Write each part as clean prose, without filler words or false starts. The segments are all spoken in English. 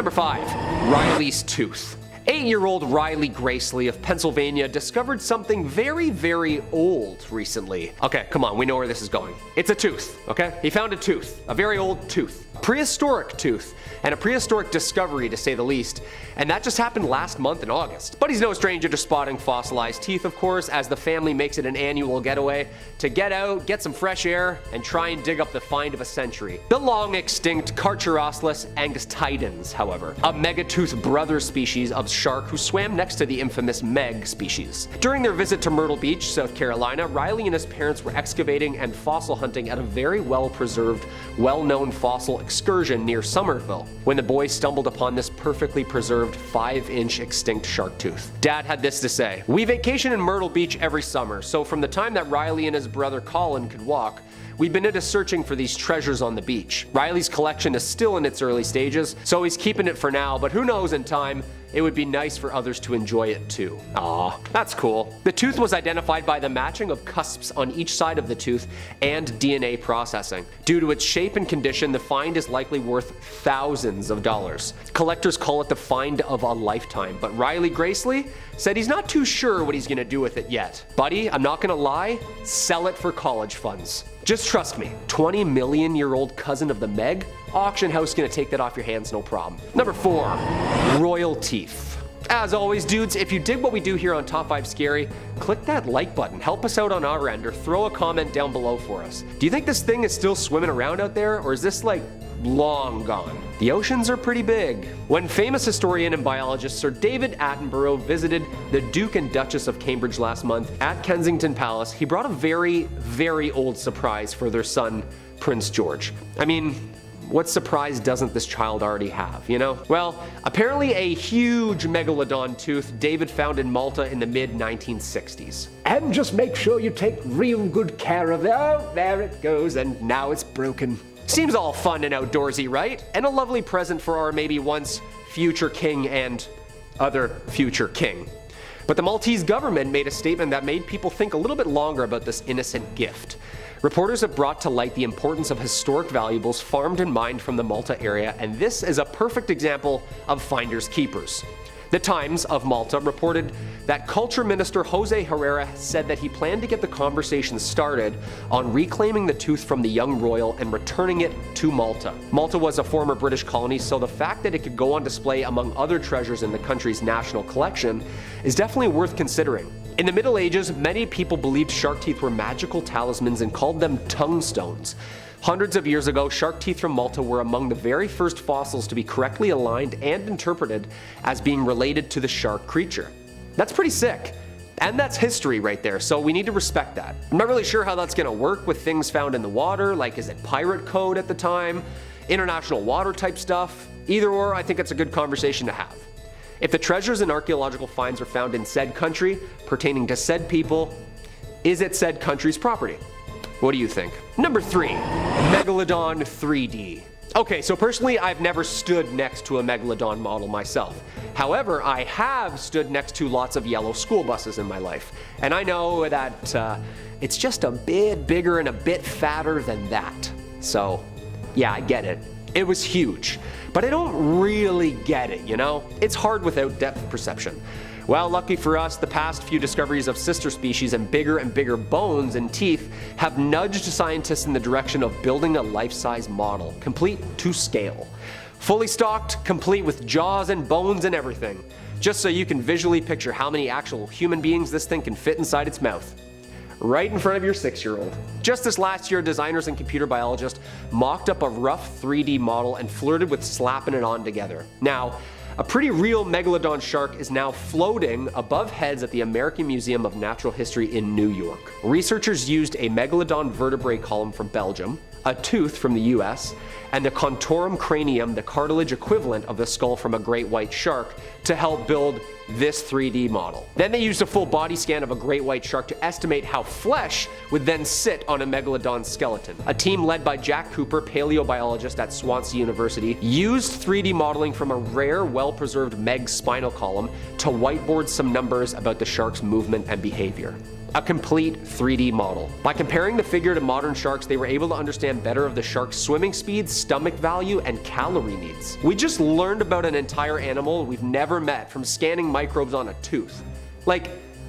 Number 5. Riley's tooth. 8-year-old Riley Gracely of Pennsylvania discovered something very, very old recently. Okay, come on, we know where this is going. It's a tooth, okay? He found a tooth, a very old tooth. Prehistoric tooth, and a prehistoric discovery to say the least, and that just happened last month in August. But he's no stranger to spotting fossilized teeth, of course, as the family makes it an annual getaway to get out, get some fresh air, and try and dig up the find of a century. The long-extinct Carcharodontlus angustidens, however, a megatooth brother species of shark who swam next to the infamous Meg species. During their visit to Myrtle Beach, South Carolina, Riley and his parents were excavating and fossil hunting at a very well-preserved, well-known fossil excursion near Somerville when the boys stumbled upon this perfectly preserved 5-inch extinct shark tooth. Dad had this to say: "We vacation in Myrtle Beach every summer, so from the time that Riley and his brother Colin could walk, we've been into searching for these treasures on the beach. Riley's collection is still in its early stages, so he's keeping it for now, but who knows, in time, it would be nice for others to enjoy it too." Aw, that's cool. The tooth was identified by the matching of cusps on each side of the tooth and DNA processing. Due to its shape and condition, the find is likely worth thousands of dollars. Collectors call it the find of a lifetime, but Riley Gracely said he's not too sure what he's gonna do with it yet. Buddy, I'm not gonna lie, sell it for college funds. Just trust me, 20 million year old cousin of the Meg? Auction house gonna take that off your hands, no problem. Number 4. Royal teeth. As always, dudes, if you dig what we do here on Top 5 Scary, click that like button, help us out on our end, or throw a comment down below for us. Do you think this thing is still swimming around out there, or is this like long gone? The oceans are pretty big. When famous historian and biologist Sir David Attenborough visited the Duke and Duchess of Cambridge last month at Kensington Palace, he brought a very, very old surprise for their son, Prince George. I mean, what surprise doesn't this child already have, you know? Well, apparently a huge Megalodon tooth David found in Malta in the mid-1960s. And just make sure you take real good care of it. Oh, there it goes, and now it's broken. Seems all fun and outdoorsy, right? And a lovely present for our maybe once future king and other future king. But the Maltese government made a statement that made people think a little bit longer about this innocent gift. Reporters have brought to light the importance of historic valuables farmed and mined from the Malta area, and this is a perfect example of finders keepers. The Times of Malta reported that Culture Minister Jose Herrera said that he planned to get the conversation started on reclaiming the tooth from the young royal and returning it to Malta. Malta was a former British colony, so the fact that it could go on display among other treasures in the country's national collection is definitely worth considering. In the Middle Ages, many people believed shark teeth were magical talismans and called them tongue stones. Hundreds of years ago, shark teeth from Malta were among the very first fossils to be correctly aligned and interpreted as being related to the shark creature. That's pretty sick. And that's history right there, so we need to respect that. I'm not really sure how that's gonna work with things found in the water, like is it pirate code at the time, international water type stuff? Either or, I think it's a good conversation to have. If the treasures and archaeological finds are found in said country, pertaining to said people, is it said country's property? What do you think? Number 3, Megalodon 3D. Okay, so personally, I've never stood next to a Megalodon model myself. However, I have stood next to lots of yellow school buses in my life. And I know that it's just a bit bigger and a bit fatter than that. So, yeah, I get it. It was huge. But I don't really get it, you know? It's hard without depth perception. Well, lucky for us, the past few discoveries of sister species and bigger bones and teeth have nudged scientists in the direction of building a life-size model, complete to scale. Fully stocked, complete with jaws and bones and everything. Just so you can visually picture how many actual human beings this thing can fit inside its mouth. Right in front of your 6-year-old. Just this last year, designers and computer biologists mocked up a rough 3D model and flirted with slapping it on together. Now, a pretty real Megalodon shark is now floating above heads at the American Museum of Natural History in New York. Researchers used a Megalodon vertebrae column from Belgium, a tooth from the US, and the contorum cranium, the cartilage equivalent of the skull from a great white shark, to help build this 3D model. Then they used a full body scan of a great white shark to estimate how flesh would then sit on a Megalodon skeleton. A team led by Jack Cooper, paleobiologist at Swansea University, used 3D modeling from a rare, well-preserved Meg spinal column to whiteboard some numbers about the shark's movement and behavior. a complete 3D model. By comparing the figure to modern sharks, they were able to understand better of the shark's swimming speed, stomach value, and calorie needs. We just learned about an entire animal we've never met from scanning microbes on a tooth.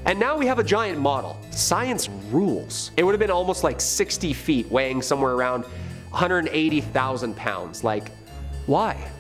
And now we have a giant model. Science rules. It would have been almost like 60 feet, weighing somewhere around 180,000 pounds. Why?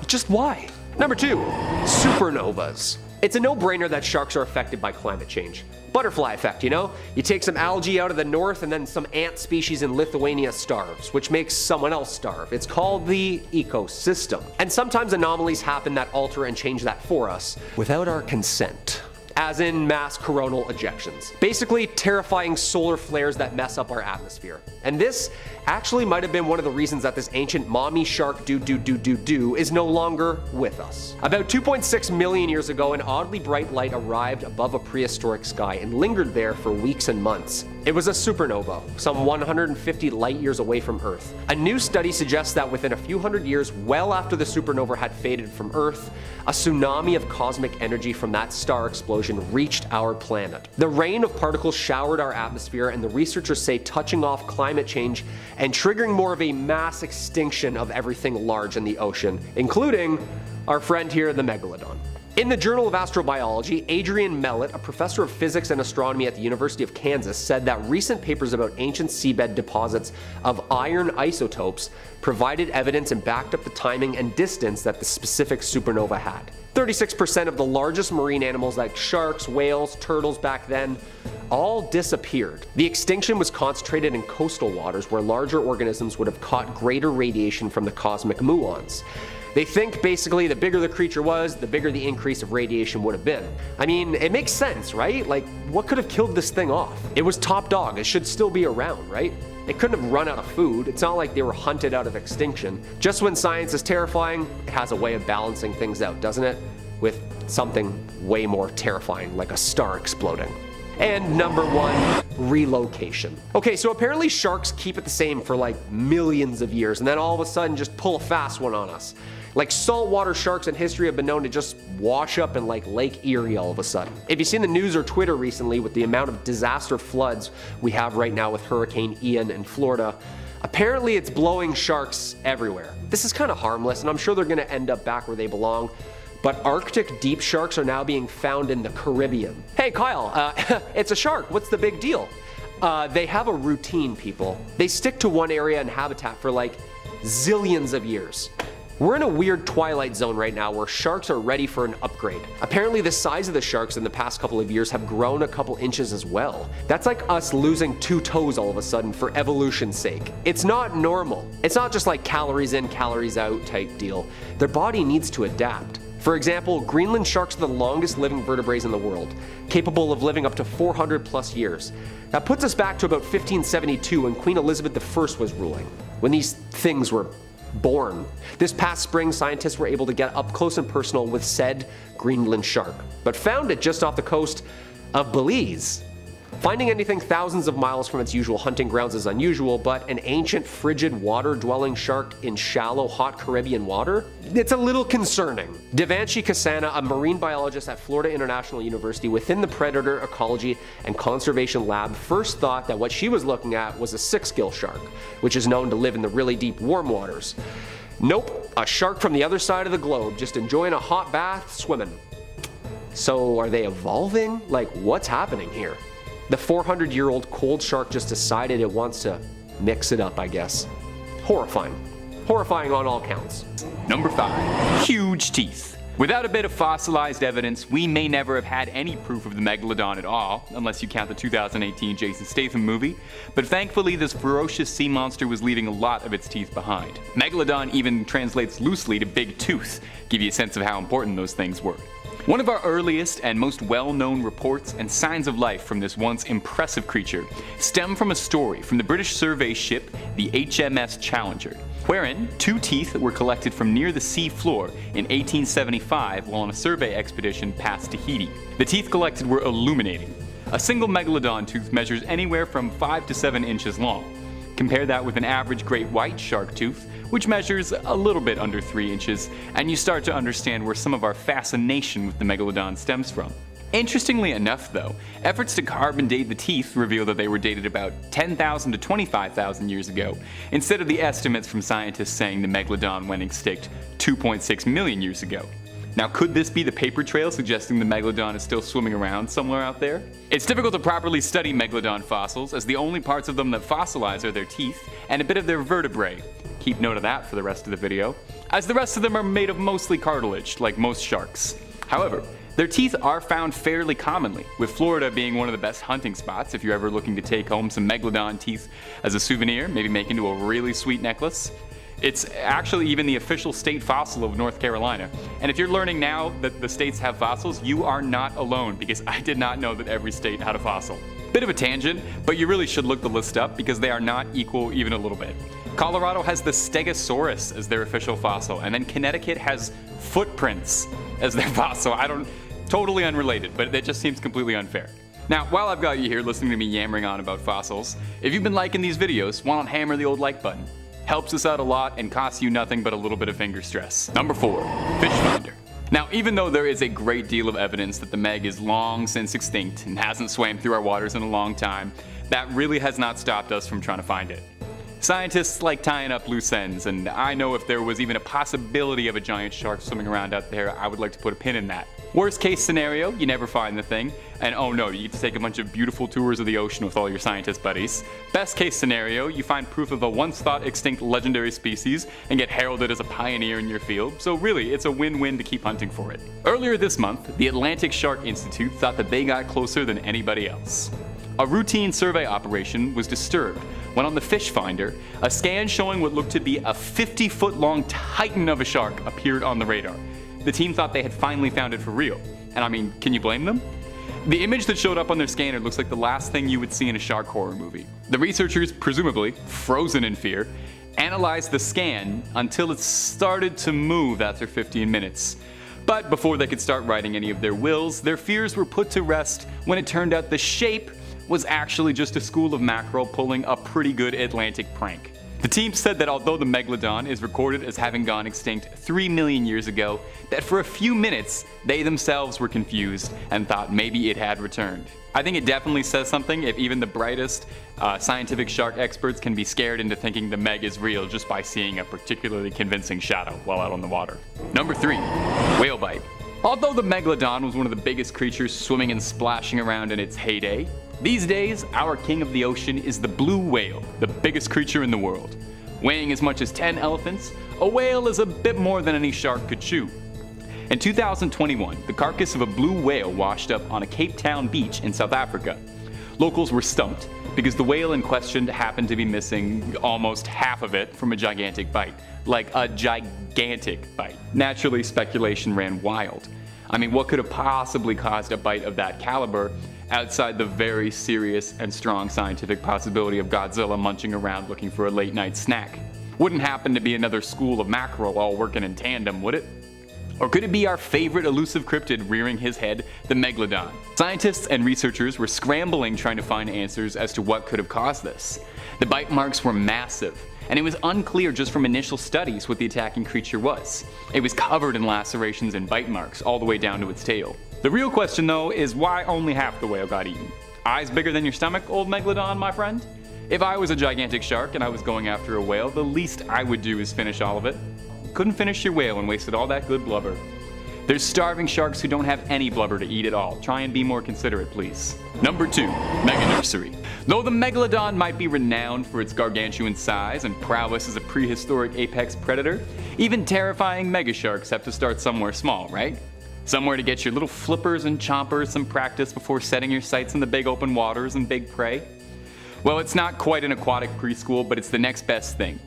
Just why? Number 2, supernovas. It's a no-brainer that sharks are affected by climate change. Butterfly effect, you know? You take some algae out of the north and then some ant species in Lithuania starves, which makes someone else starve. It's called the ecosystem. And sometimes anomalies happen that alter and change that for us without our consent. As in mass coronal ejections. Basically, terrifying solar flares that mess up our atmosphere. And this actually might have been one of the reasons that this ancient mommy shark is no longer with us. About 2.6 million years ago, an oddly bright light arrived above a prehistoric sky and lingered there for weeks and months. It was a supernova, some 150 light years away from Earth. A new study suggests that within a few hundred years, well after the supernova had faded from Earth, a tsunami of cosmic energy from that star explosion reached our planet. The rain of particles showered our atmosphere, and the researchers say touching off climate change and triggering more of a mass extinction of everything large in the ocean, including our friend here, the Megalodon. In the Journal of Astrobiology, Adrian Mellett, a professor of physics and astronomy at the University of Kansas, said that recent papers about ancient seabed deposits of iron isotopes provided evidence and backed up the timing and distance that the specific supernova had. 36% of the largest marine animals like sharks, whales, turtles back then all disappeared. The extinction was concentrated in coastal waters where larger organisms would have caught greater radiation from the cosmic muons. They think basically the bigger the creature was, the bigger the increase of radiation would have been. I mean, it makes sense, right? What could have killed this thing off? It was top dog, it should still be around, right? They couldn't have run out of food. It's not like they were hunted out of extinction. Just when science is terrifying, it has a way of balancing things out, doesn't it? With something way more terrifying, like a star exploding. And number 1, relocation. Okay, so apparently sharks keep it the same for millions of years, and then all of a sudden just pull a fast one on us. Saltwater sharks in history have been known to just wash up in Lake Erie all of a sudden. If you've seen the news or Twitter recently with the amount of disaster floods we have right now with Hurricane Ian in Florida, apparently it's blowing sharks everywhere. This is kind of harmless, and I'm sure they're going to end up back where they belong. But Arctic deep sharks are now being found in the Caribbean. Hey Kyle, it's a shark, what's the big deal? They have a routine, people. They stick to one area and habitat for zillions of years. We're in a weird twilight zone right now where sharks are ready for an upgrade. Apparently the size of the sharks in the past couple of years have grown a couple inches as well. That's like us losing 2 toes all of a sudden for evolution's sake. It's not normal. It's not just calories in, calories out type deal. Their body needs to adapt. For example, Greenland sharks are the longest living vertebrates in the world, capable of living up to 400 plus years. That puts us back to about 1572 when Queen Elizabeth I was ruling, when these things were born. This past spring, scientists were able to get up close and personal with said Greenland shark, but found it just off the coast of Belize. Finding anything thousands of miles from its usual hunting grounds is unusual, but an ancient frigid water-dwelling shark in shallow, hot Caribbean water? It's a little concerning. Devanshi Kasana, a marine biologist at Florida International University within the Predator Ecology and Conservation Lab, first thought that what she was looking at was a six-gill shark, which is known to live in the really deep warm waters. Nope, a shark from the other side of the globe, just enjoying a hot bath, swimming. So are they evolving? What's happening here? The 400-year-old cold shark just decided it wants to mix it up, I guess. Horrifying. Horrifying on all counts. Number 5. Huge teeth. Without a bit of fossilized evidence, we may never have had any proof of the Megalodon at all, unless you count the 2018 Jason Statham movie, but thankfully this ferocious sea monster was leaving a lot of its teeth behind. Megalodon even translates loosely to big tooth, give you a sense of how important those things were. One of our earliest and most well-known reports and signs of life from this once impressive creature stem from a story from the British survey ship the HMS Challenger, wherein 2 teeth were collected from near the sea floor in 1875 while on a survey expedition past Tahiti. The teeth collected were illuminating. A single Megalodon tooth measures anywhere from 5 to 7 inches long. Compare that with an average great white shark tooth, which measures a little bit under 3 inches, and you start to understand where some of our fascination with the Megalodon stems from. Interestingly enough though, efforts to carbon date the teeth reveal that they were dated about 10,000 to 25,000 years ago, instead of the estimates from scientists saying the Megalodon went extinct 2.6 million years ago. Now, could this be the paper trail suggesting the Megalodon is still swimming around somewhere out there? It's difficult to properly study Megalodon fossils, as the only parts of them that fossilize are their teeth and a bit of their vertebrae. Keep note of that for the rest of the video, as the rest of them are made of mostly cartilage, like most sharks. However, their teeth are found fairly commonly, with Florida being one of the best hunting spots if you're ever looking to take home some Megalodon teeth as a souvenir, maybe make into a really sweet necklace. It's actually even the official state fossil of North Carolina. And if you're learning now that the states have fossils, you are not alone, because I did not know that every state had a fossil. Bit of a tangent, but you really should look the list up because they are not equal even a little bit. Colorado has the Stegosaurus as their official fossil, and then Connecticut has footprints as their fossil. Totally unrelated, but it just seems completely unfair. Now, while I've got you here listening to me yammering on about fossils, if you've been liking these videos, why not hammer the old like button? Helps us out a lot and costs you nothing but a little bit of finger stress. Number 4, fish finder. Now, even though there is a great deal of evidence that the Meg is long since extinct and hasn't swam through our waters in a long time, that really has not stopped us from trying to find it. Scientists like tying up loose ends, and I know if there was even a possibility of a giant shark swimming around out there, I would like to put a pin in that. Worst case scenario, you never find the thing, and oh no, you get to take a bunch of beautiful tours of the ocean with all your scientist buddies. Best case scenario, you find proof of a once thought extinct legendary species and get heralded as a pioneer in your field, so really it's a win-win to keep hunting for it. Earlier this month, the Atlantic Shark Institute thought that they got closer than anybody else. A routine survey operation was disturbed when on the fish finder, a scan showing what looked to be a 50-foot-long titan of a shark appeared on the radar. The team thought they had finally found it for real. And I mean, can you blame them? The image that showed up on their scanner looks like the last thing you would see in a shark horror movie. The researchers, presumably frozen in fear, analyzed the scan until it started to move after 15 minutes. But before they could start writing any of their wills, their fears were put to rest when it turned out the shape was actually just a school of mackerel pulling a pretty good Atlantic prank. The team said that although the Megalodon is recorded as having gone extinct 3 million years ago, that for a few minutes they themselves were confused and thought maybe it had returned. I think it definitely says something if even the brightest scientific shark experts can be scared into thinking the Meg is real just by seeing a particularly convincing shadow while out on the water. Number 3, whale bite. Although the Megalodon was one of the biggest creatures swimming and splashing around in its heyday, these days, our king of the ocean is the blue whale, the biggest creature in the world. Weighing as much as 10 elephants, a whale is a bit more than any shark could chew. In 2021, the carcass of a blue whale washed up on a Cape Town beach in South Africa. Locals were stumped because the whale in question happened to be missing almost half of it from a gigantic bite. Like a gigantic bite. Naturally, speculation ran wild. I mean, what could have possibly caused a bite of that caliber outside the very serious and strong scientific possibility of Godzilla munching around looking for a late night snack? Wouldn't happen to be another school of mackerel all working in tandem, would it? Or could it be our favorite elusive cryptid rearing his head, the Megalodon? Scientists and researchers were scrambling trying to find answers as to what could have caused this. The bite marks were massive, and it was unclear just from initial studies what the attacking creature was. It was covered in lacerations and bite marks all the way down to its tail. The real question though is why only half the whale got eaten? Eyes bigger than your stomach, old Megalodon, my friend? If I was a gigantic shark and I was going after a whale, the least I would do is finish all of it. Couldn't finish your whale and wasted all that good blubber. There's starving sharks who don't have any blubber to eat at all. Try and be more considerate, please. Number 2, Mega Nursery. Though the Megalodon might be renowned for its gargantuan size and prowess as a prehistoric apex predator, even terrifying mega sharks have to start somewhere small, right? Somewhere to get your little flippers and chompers some practice before setting your sights in the big open waters and big prey. Well, it's not quite an aquatic preschool, but it's the next best thing.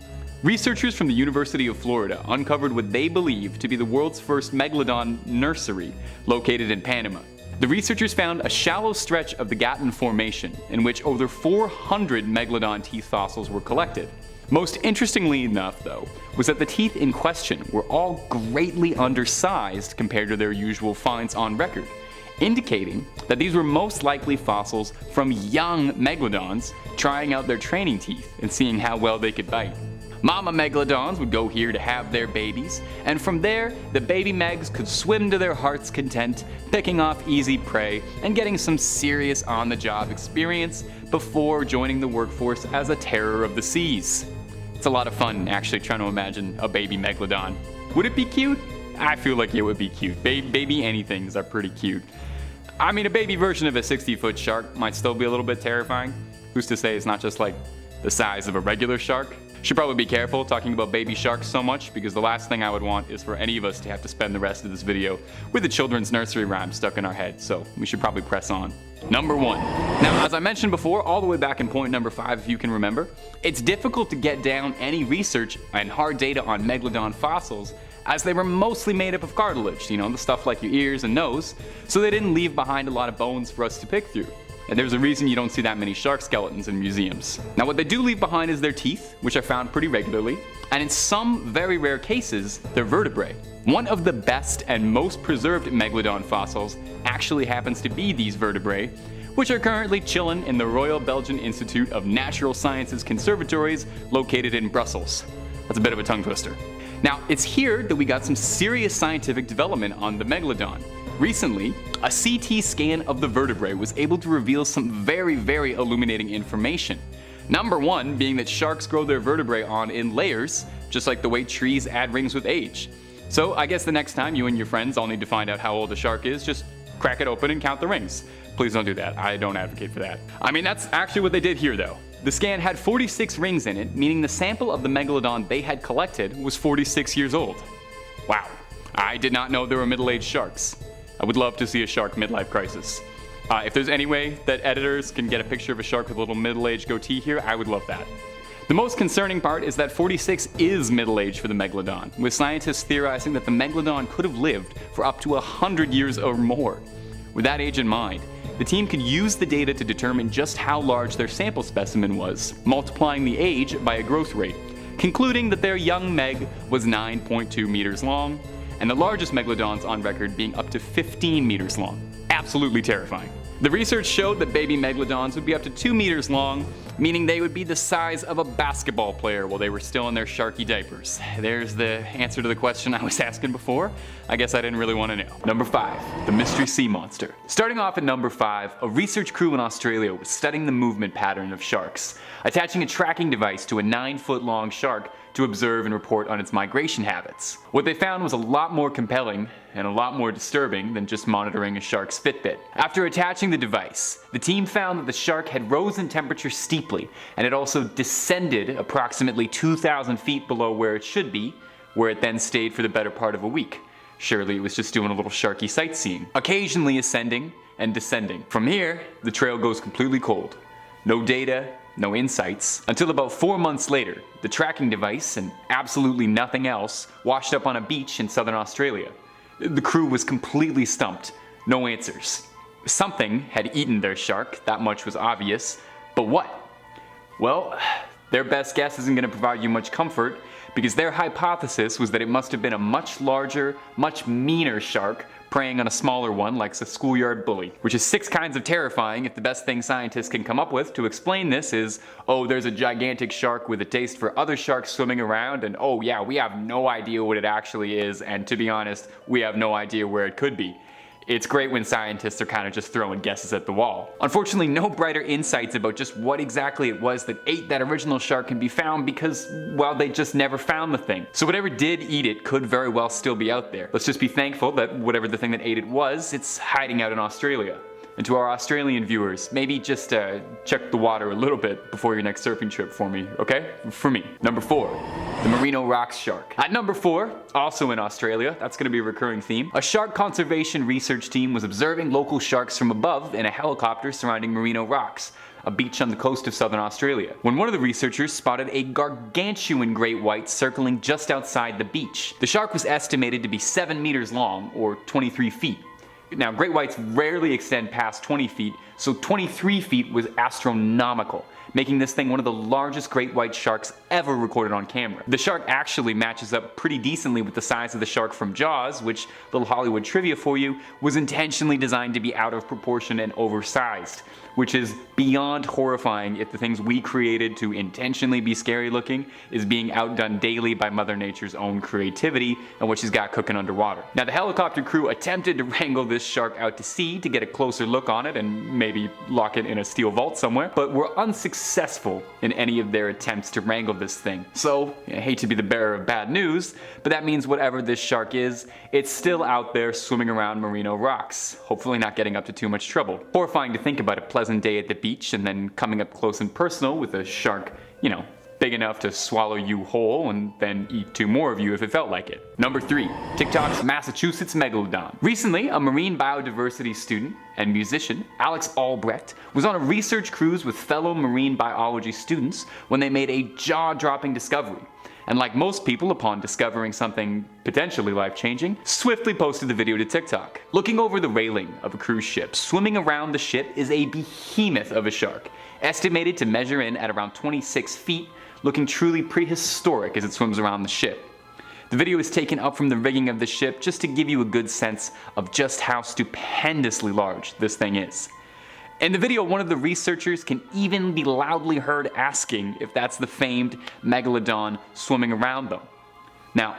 Researchers from the University of Florida uncovered what they believe to be the world's first Megalodon nursery located in Panama. The researchers found a shallow stretch of the Gatun Formation in which over 400 Megalodon teeth fossils were collected. Most interestingly enough, though, was that the teeth in question were all greatly undersized compared to their usual finds on record, indicating that these were most likely fossils from young Megalodons trying out their training teeth and seeing how well they could bite. Mama Megalodons would go here to have their babies, and from there, the baby Megs could swim to their heart's content, picking off easy prey and getting some serious on-the-job experience before joining the workforce as a terror of the seas. It's a lot of fun actually trying to imagine a baby Megalodon. Would it be cute? I feel like it would be cute. Baby anythings are pretty cute. I mean, a baby version of a 60-foot shark might still be a little bit terrifying. Who's to say it's not just like the size of a regular shark? Should probably be careful talking about baby sharks so much, because the last thing I would want is for any of us to have to spend the rest of this video with a children's nursery rhyme stuck in our head, so we should probably press on. Number 1. Now, as I mentioned before, all the way back in point number 5 if you can remember, it's difficult to get down any research and hard data on Megalodon fossils, as they were mostly made up of cartilage, you know, the stuff like your ears and nose, so they didn't leave behind a lot of bones for us to pick through. And there's a reason you don't see that many shark skeletons in museums. Now, what they do leave behind is their teeth, which are found pretty regularly, and in some very rare cases, their vertebrae. One of the best and most preserved Megalodon fossils actually happens to be these vertebrae, which are currently chilling in the Royal Belgian Institute of Natural Sciences Conservatories located in Brussels. That's a bit of a tongue twister. Now, it's here that we got some serious scientific development on the Megalodon. Recently, a CT scan of the vertebrae was able to reveal some very illuminating information. Number 1 being that sharks grow their vertebrae on in layers, just like the way trees add rings with age. So I guess the next time you and your friends all need to find out how old a shark is, just crack it open and count the rings. Please don't do that. I don't advocate for that. I mean, that's actually what they did here though. The scan had 46 rings in it, meaning the sample of the Megalodon they had collected was 46 years old. Wow, I did not know there were middle-aged sharks. I would love to see a shark midlife crisis. If there's any way that editors can get a picture of a shark with a little middle-aged goatee here, I would love that. The most concerning part is that 46 is middle age for the Megalodon, with scientists theorizing that the Megalodon could have lived for up to 100 years or more. With that age in mind, the team could use the data to determine just how large their sample specimen was, multiplying the age by a growth rate, concluding that their young Meg was 9.2 meters long, and the largest Megalodons on record being up to 15 meters long. Absolutely terrifying. The research showed that baby Megalodons would be up to 2 meters long, meaning they would be the size of a basketball player while they were still in their sharky diapers. There's the answer to the question I was asking before. I guess I didn't really want to know. Number 5, the mystery sea monster. Starting off at number 5, a research crew in Australia was studying the movement pattern of sharks, attaching a tracking device to a 9-foot long shark to observe and report on its migration habits. What they found was a lot more compelling and a lot more disturbing than just monitoring a shark's Fitbit. After attaching the device, the team found that the shark had rose in temperature steeply, and it also descended approximately 2,000 feet below where it should be, where it then stayed for the better part of a week. Surely it was just doing a little sharky sightseeing, occasionally ascending and descending. From here, the trail goes completely cold. No data, no insights, until about 4 months later, the tracking device and absolutely nothing else washed up on a beach in southern Australia. The crew was completely stumped, no answers. Something had eaten their shark, that much was obvious, but what? Well, their best guess isn't going to provide you much comfort, because their hypothesis was that it must have been a much larger, much meaner shark preying on a smaller one like a schoolyard bully, which is 6 kinds of terrifying if the best thing scientists can come up with to explain this is, oh, there's a gigantic shark with a taste for other sharks swimming around, and oh yeah, we have no idea what it actually is, and to be honest, we have no idea where it could be. It's great when scientists are kind of just throwing guesses at the wall. Unfortunately, no brighter insights about just what exactly it was that ate that original shark can be found because, well, they just never found the thing. So whatever did eat it could very well still be out there. Let's just be thankful that whatever the thing that ate it was, it's hiding out in Australia. And to our Australian viewers, maybe just check the water a little bit before your next surfing trip for me, okay? For me. Number 4, the Marino Rocks shark. At number 4, also in Australia, that's going to be a recurring theme, a shark conservation research team was observing local sharks from above in a helicopter surrounding Marino Rocks, a beach on the coast of southern Australia, when one of the researchers spotted a gargantuan great white circling just outside the beach. The shark was estimated to be 7 meters long, or 23 feet. Now, great whites rarely extend past 20 feet, so 23 feet was astronomical, making this thing one of the largest great white sharks ever recorded on camera. The shark actually matches up pretty decently with the size of the shark from Jaws, which, little Hollywood trivia for you, was intentionally designed to be out of proportion and oversized, which is beyond horrifying if the things we created to intentionally be scary looking is being outdone daily by Mother Nature's own creativity and what she's got cooking underwater. Now, the helicopter crew attempted to wrangle this shark out to sea to get a closer look on it and maybe lock it in a steel vault somewhere, but were unsuccessful in any of their attempts to wrangle this thing. So, I hate to be the bearer of bad news, but that means whatever this shark is, it's still out there swimming around Marino Rocks, hopefully not getting up to too much trouble. Horrifying to think about a pleasant day at the beach and then coming up close and personal with a shark, you know, big enough to swallow you whole and then eat two more of you if it felt like it. Number 3. TikTok's Massachusetts Megalodon. Recently, a marine biodiversity student and musician, Alex Albrecht, was on a research cruise with fellow marine biology students when they made a jaw-dropping discovery. And like most people, upon discovering something potentially life-changing, swiftly posted the video to TikTok. Looking over the railing of a cruise ship, swimming around the ship is a behemoth of a shark, estimated to measure in at around 26 feet, looking truly prehistoric as it swims around the ship. The video is taken up from the rigging of the ship just to give you a good sense of just how stupendously large this thing is. In the video, one of the researchers can even be loudly heard asking if that's the famed Megalodon swimming around them. Now,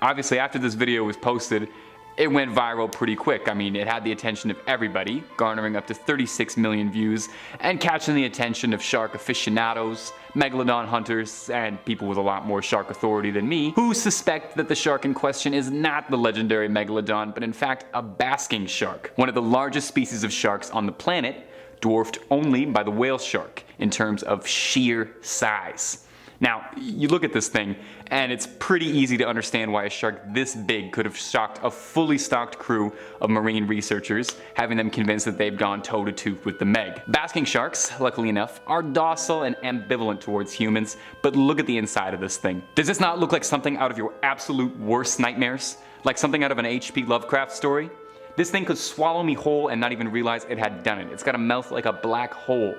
obviously after this video was posted, it went viral pretty quick. I mean, it had the attention of everybody, garnering up to 36 million views and catching the attention of shark aficionados, Megalodon hunters, and people with a lot more shark authority than me, who suspect that the shark in question is not the legendary Megalodon, but in fact a basking shark, one of the largest species of sharks on the planet, dwarfed only by the whale shark in terms of sheer size. Now, you look at this thing, and it's pretty easy to understand why a shark this big could have shocked a fully stocked crew of marine researchers, having them convinced that they've gone toe-to-tooth with the Meg. Basking sharks, luckily enough, are docile and ambivalent towards humans, but look at the inside of this thing. Does this not look like something out of your absolute worst nightmares? Like something out of an H.P. Lovecraft story? This thing could swallow me whole and not even realize it had done it. It's got a mouth like a black hole.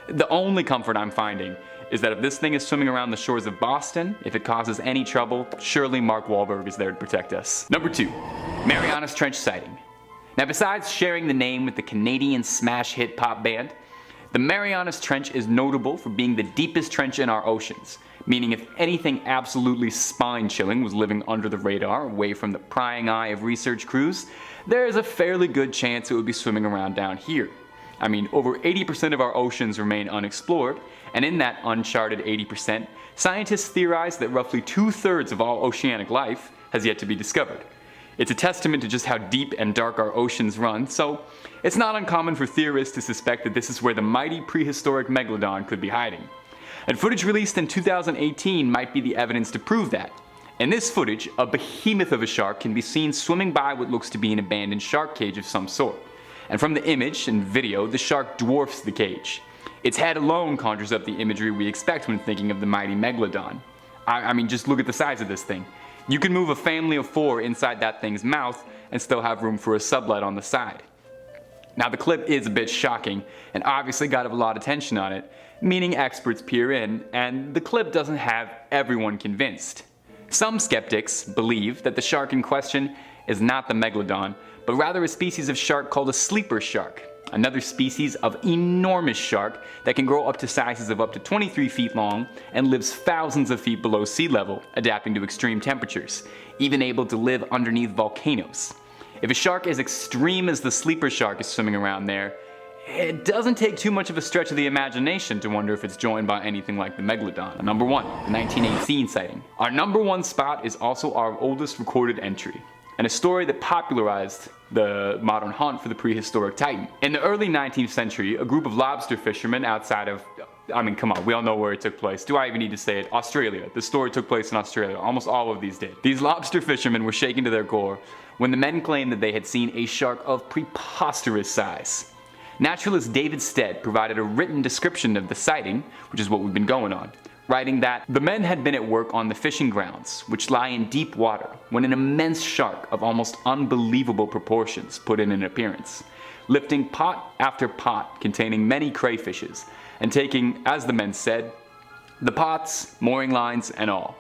The only comfort I'm finding is that if this thing is swimming around the shores of Boston, if it causes any trouble, surely Mark Wahlberg is there to protect us. Number 2. Mariana's Trench sighting. Now, besides sharing the name with the Canadian smash hit pop band, the Marianas Trench is notable for being the deepest trench in our oceans, meaning if anything absolutely spine-chilling was living under the radar, away from the prying eye of research crews, there is a fairly good chance it would be swimming around down here. I mean, over 80% of our oceans remain unexplored, and in that uncharted 80%, scientists theorize that roughly 2/3 of all oceanic life has yet to be discovered. It's a testament to just how deep and dark our oceans run, so it's not uncommon for theorists to suspect that this is where the mighty prehistoric Megalodon could be hiding. And footage released in 2018 might be the evidence to prove that. In this footage, a behemoth of a shark can be seen swimming by what looks to be an abandoned shark cage of some sort. And from the image and video, the shark dwarfs the cage. Its head alone conjures up the imagery we expect when thinking of the mighty Megalodon. I mean, just look at the size of this thing. You can move a family of 4 inside that thing's mouth and still have room for a sublet on the side. Now, the clip is a bit shocking and obviously got a lot of attention on it, meaning experts peer in, and the clip doesn't have everyone convinced. Some skeptics believe that the shark in question is not the Megalodon, but rather a species of shark called a sleeper shark, another species of enormous shark that can grow up to sizes of up to 23 feet long and lives thousands of feet below sea level, adapting to extreme temperatures, even able to live underneath volcanoes. If a shark as extreme as the sleeper shark is swimming around there, it doesn't take too much of a stretch of the imagination to wonder if it's joined by anything like the Megalodon. Number 1, the 1918 sighting. Our number 1 spot is also our oldest recorded entry, and a story that popularized the modern hunt for the prehistoric titan. In the early 19th century, a group of lobster fishermen outside of, I mean, come on, we all know where it took place. Do I even need to say it? Australia. The story took place in Australia. Almost all of these did. These lobster fishermen were shaken to their core when the men claimed that they had seen a shark of preposterous size. Naturalist David Stead provided a written description of the sighting, which is what we've been going on, writing that the men had been at work on the fishing grounds, which lie in deep water, when an immense shark of almost unbelievable proportions put in an appearance, lifting pot after pot containing many crayfishes, and taking, as the men said, the pots, mooring lines, and all.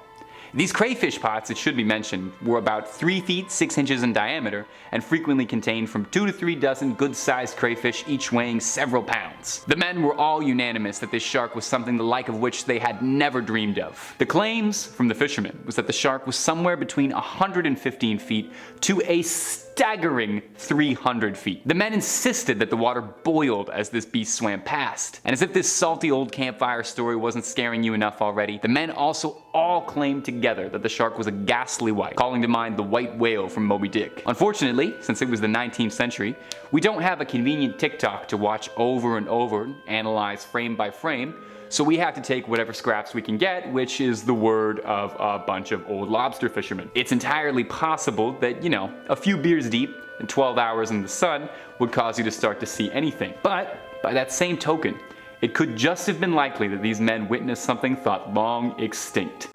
These crayfish pots, it should be mentioned, were about 3 feet 6 inches in diameter and frequently contained from 2 to 3 dozen good-sized crayfish, each weighing several pounds. The men were all unanimous that this shark was something the like of which they had never dreamed of. The claims from the fishermen was that the shark was somewhere between 115 feet to a staggering 300 feet. The men insisted that the water boiled as this beast swam past. And as if this salty old campfire story wasn't scaring you enough already, the men also all claimed together that the shark was a ghastly white, calling to mind the white whale from Moby Dick. Unfortunately, since it was the 19th century, we don't have a convenient TikTok to watch over and over and analyze frame by frame, so we have to take whatever scraps we can get, which is the word of a bunch of old lobster fishermen. It's entirely possible that, a few beers deep and 12 hours in the sun would cause you to start to see anything. But by that same token, it could just have been likely that these men witnessed something thought long extinct.